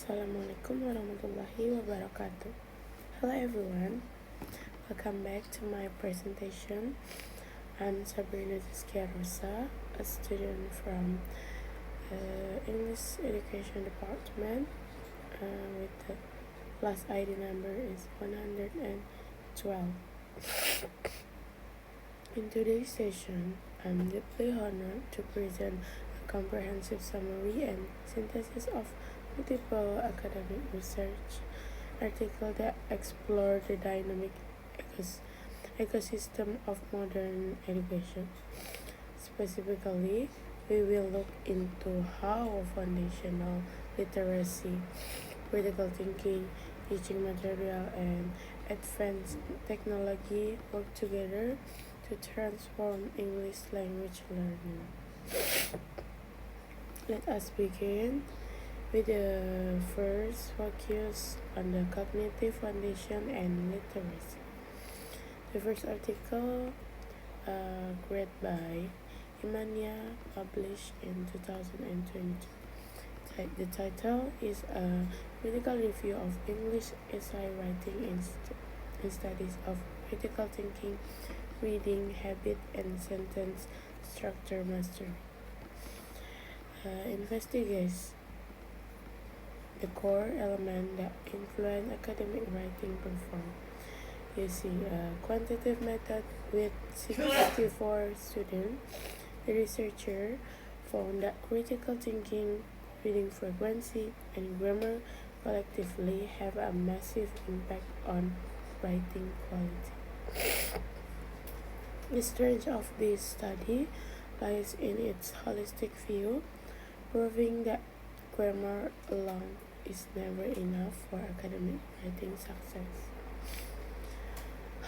Assalamualaikum warahmatullahi wabarakatuh. Hello everyone, welcome back to my presentation. I'm Sabrina Zazkiah, a student from English Education Department with the class ID number is 112. In today's session, I'm deeply honored to present a comprehensive summary and synthesis of multiple academic research articles that explore the dynamic ecosystem of modern education. Specifically, we will look into how foundational literacy, critical thinking, teaching material, and advanced technology work together to transform English language learning. Let us begin with the first focus on the cognitive foundation and literacy. The first article, read by Imania, published in 2022. The title is a critical review of English essay writing in studies of critical thinking, reading habit, and sentence structure mastery. Investigates the core element that influence academic writing performance. Using a quantitative method with 64 students, the researcher found that critical thinking, reading frequency, and grammar collectively have a massive impact on writing quality. The strength of this study lies in its holistic view, proving that grammar alone is never enough for academic writing success.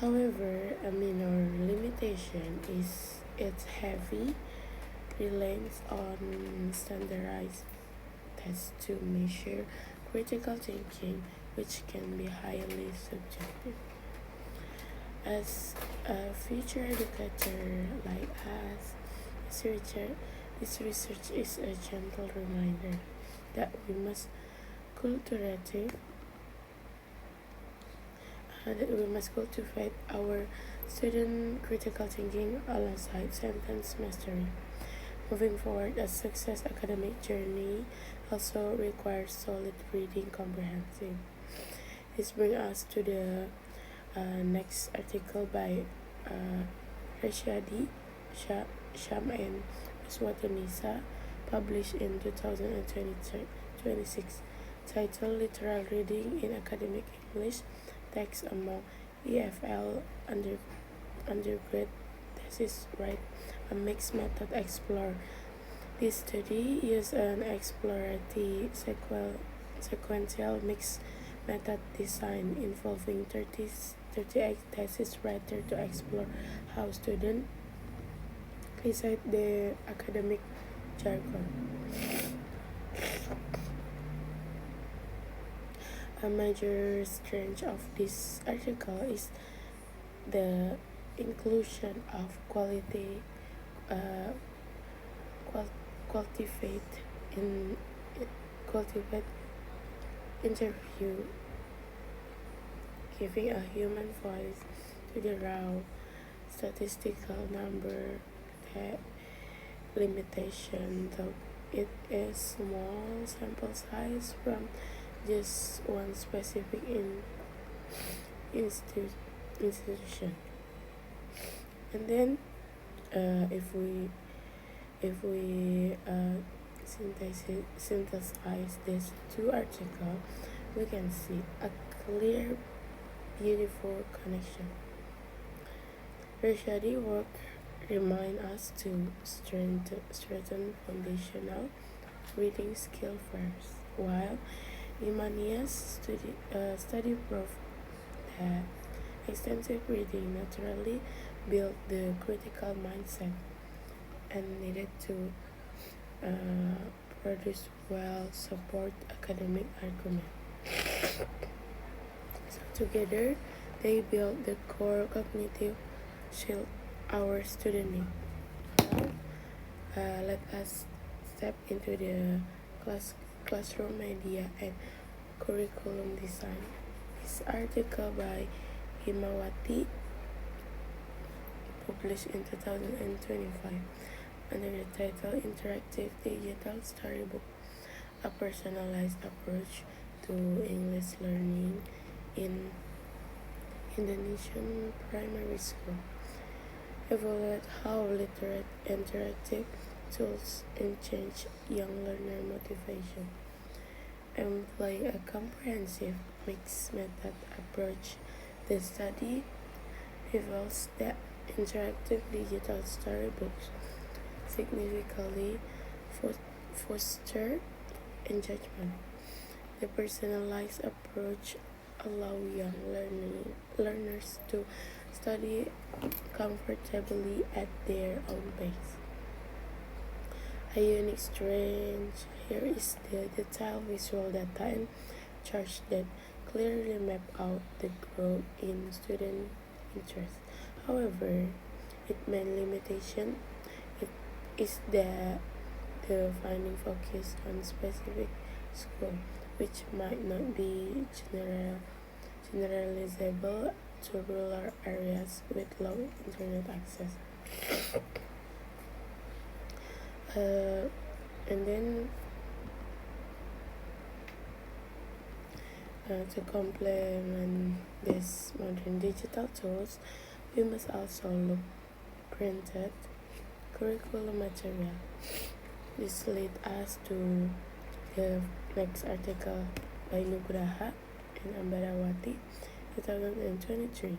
However, a minor limitation is its heavy reliance on standardized tests to measure critical thinking, which can be highly subjective. As a future educator like us, this research is a gentle reminder that we must cultivate our student critical thinking alongside sentence mastery. Moving forward, a success academic journey also requires solid reading comprehension. This brings us to the next article by Rashadi Sham and Iswatunisa, published in 2026, titled Literal Reading in Academic English, Text Among EFL Undergrad Thesis Write, a Mixed Method Explore. This study used an exploratory sequential mixed method design involving 38 thesis writers to explore how students recite the academic jargon. A major strength of this article is the inclusion of cultivate interview, giving a human voice to the raw statistical number. The limitation, though it is small sample size from just one specific institution. And then if we synthesize these two articles, we can see a clear, beautiful connection. Rashadi work remind us to strengthen foundational reading skill first, while Imania's study proved that extensive reading naturally built the critical mindset and needed to produce well-support academic argument. So together, they build the core cognitive shield our student need. Now, let us step into the classroom media and curriculum design. This article by Himawati, published in 2025, under the title Interactive Digital Storybook, a personalized approach to English learning in Indonesian primary school. Evaluate how interactive tools change young learner motivation. Employ a comprehensive mixed method approach. The study reveals that interactive digital storybooks significantly foster engagement. The personalized approach allows young learners to study comfortably at their own pace. A unique strength here is the detailed visual data and charts that clearly map out the growth in student interest. However, its main limitation is that the finding focus on specific school, which might not be generalizable to rural areas with low internet access. And then to complement these modern digital tools, we must also look printed curriculum material. This leads us to the next article by Nugraha and Ambarawati, 2023,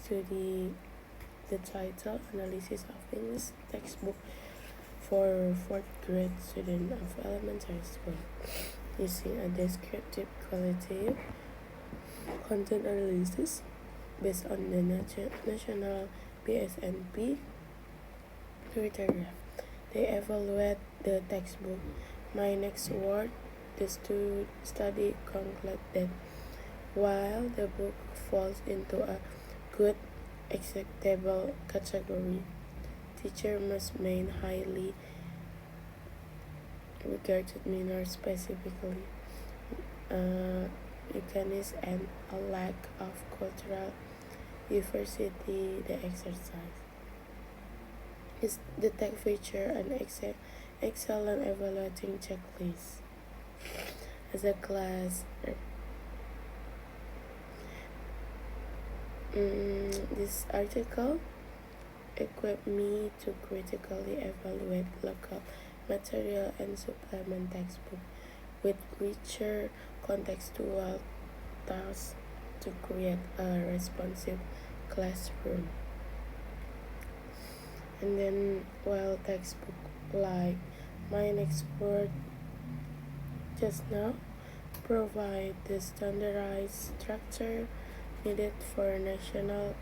study the title Analysis of English Textbook for 4th grade student of elementary school, using a descriptive qualitative content analysis based on the national BSNP criteria. They evaluate the textbook. My next word, the study concludes that while the book falls into a good acceptable category, teacher must maintain highly regarded minor specifically weakness and a lack of cultural diversity. The exercise is the tech feature an excellent evaluating checklist. As a class, this article equipped me to critically evaluate local material and supplement textbook with richer contextual tasks to create a responsive classroom. And then while textbook like my next word just now provide the standardized structure needed for national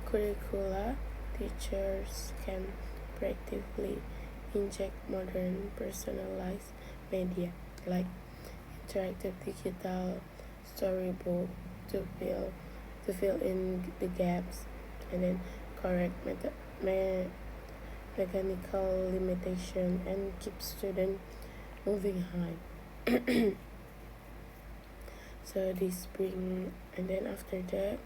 curricula, teachers can proactively inject modern personalized media like interactive digital storybook to fill in the gaps, and then correct mechanical limitation and keep student moving high. So this bring, and then after that,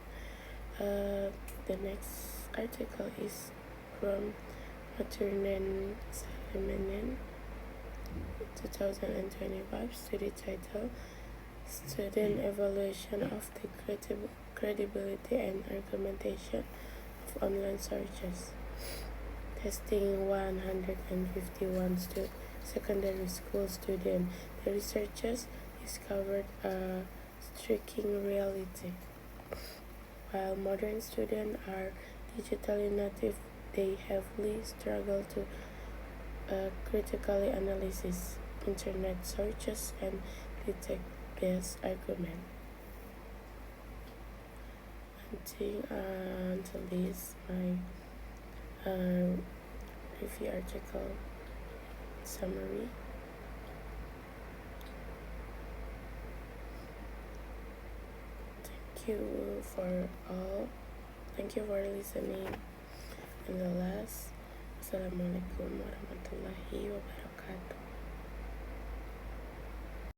the next article is from Maturnen Salamanen, 2025, study title Student Evaluation of the Credibility and Argumentation of Online Searches. Testing 151 secondary school students, the researchers discovered a striking reality. While modern students are digitally native, they heavily struggle to critically analyze internet searches and detect biased argument. Until this, my review article summary. Thank you for listening. And the last, Assalamualaikum warahmatullahi wabarakatuh.